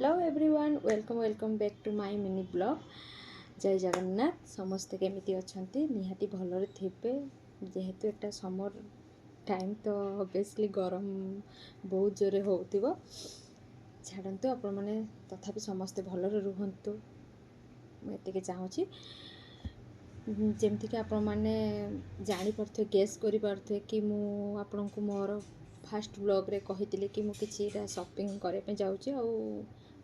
Hello everyone welcome back to my mini blog. जय जगन्नाथ। समस्ते केमिति अछंती निहाती भलरे थिबे। जेहेतु एटा समर टाइम तो ऑब्वियसली गरम बहुत जोरे होउतिबो। छाड़ंतु आपण माने तथापि समस्ते भलरे रुहंतु मैं एतिके चाहूची। जेमति कि आपण माने जानि परथे गेस करि परथे कि मु आपन को मोर फास्ट ब्लॉग रे कहितिले कि मु किछिटा शॉपिंग करे पे जाउची आ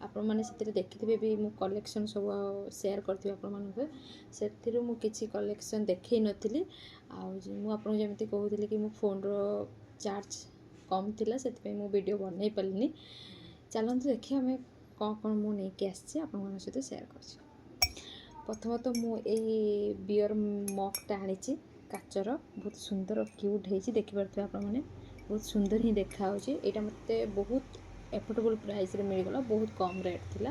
आपण मैंने से देखिथे भी मु कलेक्शन सब सेयार करथि आपण मानके से मु किछि कलेक्शन देखै नथिली आपन जेमति कहूथिले कि मु फोन रो चार्ज कम थिला सेति पे मु वीडियो बनै पलिनी। चलंतु देखिए हमें कौन कौन मु नै के आछि आपण मन सहित शेयर करछि। प्रथमतः मु एई बियर मगटा आनिछि काचर बहुत सुंदर क्यूट हेछि देखि परथि आपण माने बहुत सुंदर ही देखा होछि। एटा मते बहुत एफोर्डेबल प्राइस रे मिलगला बहुत कम रेट थिला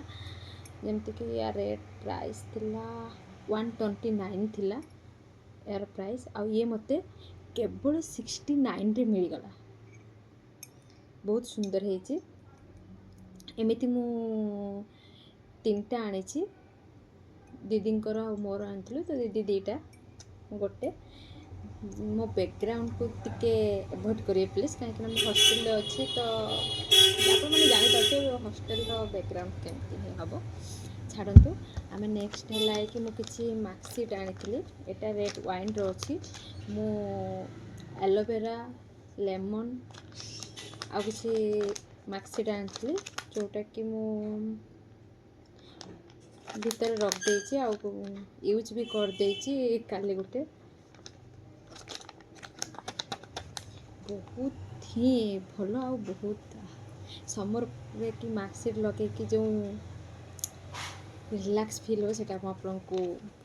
जेमति कि या रेट प्राइस थिला 129 थिला यार प्राइस आ ये मते केवल 69 रे मिलगला। बहुत सुंदर हेछि। एमिति मु तीनटा आनिछि दीदींकर मोर आनथिलु तो दीदी दीटा गोटे मो बैकग्राउंड को टिके अवॉइड करिए प्लीज कहीं ना हॉस्टल अच्छे तो आप जानी पार्थे हॉस्टल बैकग्राउंड केमती ही हम छाड़ू। आम नेक्स्ट है कि मुझे मार्कसीट आनी एटा रेड वाइन अच्छी मु एलोवेरा लेमन आ कि मार्कसीट आनी जोटा कि मु भीतर रखदे यूज भी करदे काली गोटे बहुत ही भल आ बहुत समर रे कि मार्कसीट लगे कि जो रिलैक्स फील हो सेटा आपको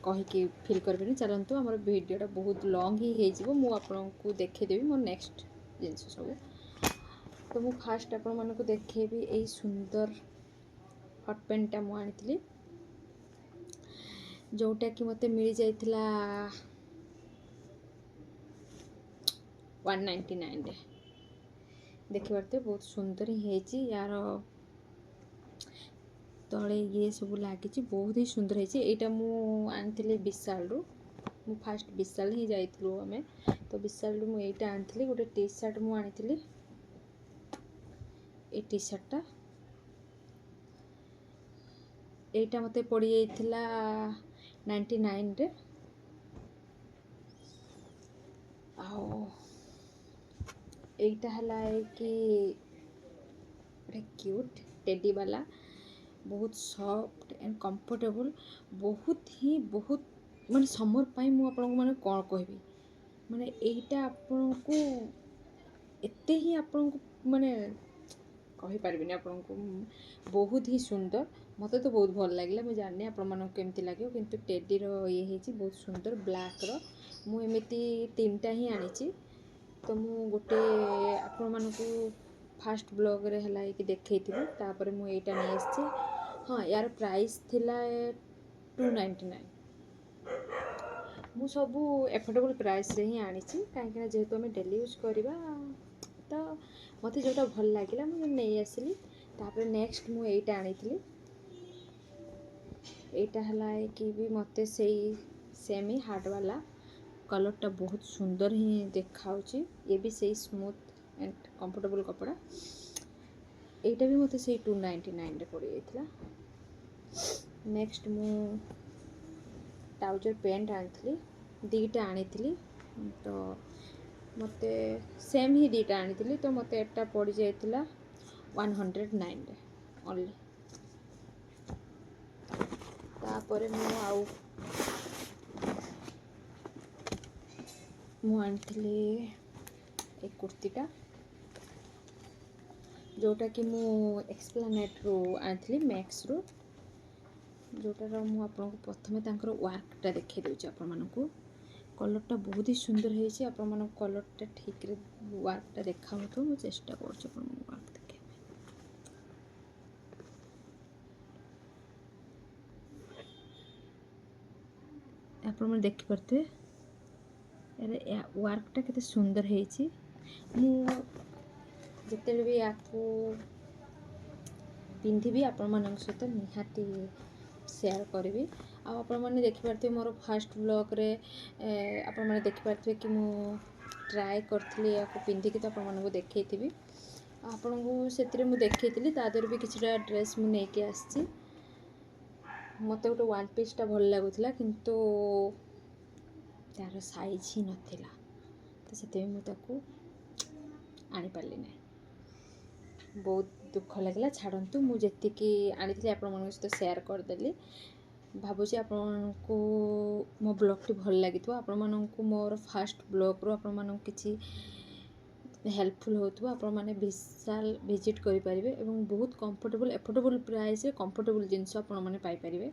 कहीकि फील करें। चलतु आम वीडियोटा बहुत लॉन्ग ही हो मुझे देखदेवी मो नेक्स्ट जिनस सब तो मु फास्ट आपण मानक देखेबी यही सुंदर हट पेंटा मु आनी जोटा कि मते मिल जाइथिला 199 रे देखि पारते बहुत सुंदर ही है यार तले ये सब लगी बहुत ही सुंदर है। यहाँ मुझे आनी विशाल रु मु फास्ट विशाल ही जाइलु आम तो विशाल रु मुझे आनी गोटे टी शर्ट मुझे ये टी शर्टा यहाँ मत पड़ जाइला 99 रे आईटा है कि क्यूट टेडी वाला बहुत सॉफ्ट एंड कंफर्टेबल बहुत माने समर पाई मु आपन को माने कौन कहबी माने एटा आपन को एते ही आपन को माने कहि पारबिनी आपन को बहुत ही सुंदर मते तो बहुत भल लागला। मु जानि आपन मन केमती लागियो किंतु टेडी रो ये हेची बहुत सुंदर ब्लैक रो मु एमिति तीनटा ही आनिची तो मु गोटे आपन मन को फास्ट ब्लॉग रे हला कि देखैथिबी तापर मु एटा नै आछि। हाँ यार प्राइस थिला 299 मु सबू एफोर्डेबल प्राइस रे ही आनिछि कहीं जेहेतु आम डेली यूज करवा तो मत जोटा भल लगे मुझे नहीं आसली। तापर नेक्स्ट मु एटा आनी एटा हला कि भी मते सही सेमी हार्ड वाला कलरटा बहुत सुंदर ही देखाउची ये भी सही स्मूथ एंड कंफर्टेबल कपड़ा एटा भी मते सही 299 रे पड़ जाइथिला। नेक्स्ट मु ट्राउजर पैंट आनी दीटा आनी तो मते सेम ही दीटा आनी तो मते एटा पड़ जाइथिला 109 रे ओनली। तापर मु आनी एक कुर्तीटा जोटा कि मु एक्सप्लेनेट रो आनी मैक्स रो जोटार मु आपको प्रथमे तांकर वर्कटा देखै देउछि आपण मानकू कलरटा बहुत ही सुंदर है आपण मन कलरटा ठीक रे वर्कटा देखा हो तो मु चेष्टा करछि आपण वर्क देखे आपण मन देखि परते अरे वर्कटा केते सुंदर है। मु जते भी आपको ପିନ୍ଧିବି ଆପଣମାନଙ୍କ ସହିତ ନିହାତି ସେୟାର କରିବି। ଆଉ ଆପଣମାନେ ଦେଖିପାରୁଥିବେ ମୋର ଫାଷ୍ଟ ବ୍ଲଗ୍ରେ ଆପଣମାନେ ଦେଖିପାରୁଥିବେ କି ମୁଁ ଟ୍ରାଏ କରିଥିଲି ୟାକୁ ପିନ୍ଧିକି, ତ ଆପଣମାନଙ୍କୁ ଦେଖେଇଥିବି। ଆପଣଙ୍କୁ ସେଥିରେ ମୁଁ ଦେଖେଇଥିଲି, ତା ଦେହରୁ ବି କିଛିଟା ଡ୍ରେସ୍ ମୁଁ ନେଇକି ଆସିଛି। ମୋତେ ଗୋଟେ ୱାନ୍ ପିସ୍ଟା ଭଲ ଲାଗୁଥିଲା, କିନ୍ତୁ ତା'ର ସାଇଜ୍ ହିଁ ନଥିଲା, ତ ସେଥିପାଇଁ ମୁଁ ତାକୁ ଆଣିପାରିଲି ନାହିଁ। ବହୁତ ଦୁଃଖ ଲାଗିଲା। ଛାଡ଼ନ୍ତୁ, ମୁଁ ଯେତିକି ଆଣିଥିଲି ଆପଣମାନଙ୍କ ସହିତ ସେୟାର କରିଦେଲି। ଭାବୁଛି ଆପଣଙ୍କୁ ମୋ ବ୍ଲଗ୍ଟି ଭଲ ଲାଗିଥିବ, ଆପଣମାନଙ୍କୁ ମୋର ଫାଷ୍ଟ ବ୍ଲଗ୍ରୁ ଆପଣମାନଙ୍କୁ କିଛି ହେଲ୍ପଫୁଲ୍ ହେଉଥିବ। ଆପଣମାନେ ବିଶାଲ ଭିଜିଟ୍ କରିପାରିବେ ଏବଂ ବହୁତ କମ୍ଫର୍ଟେବଲ୍ ଏଫୋର୍ଡେବଲ୍ ପ୍ରାଇସ୍ରେ କମ୍ଫର୍ଟେବଲ୍ ଜିନିଷ ଆପଣମାନେ ପାଇପାରିବେ।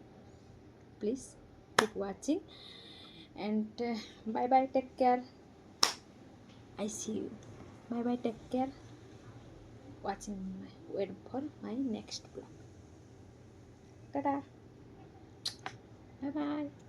Please keep watching and bye bye, take care. I see you. Bye bye, take care. Wait for my next vlog. Ta-da. Bye bye.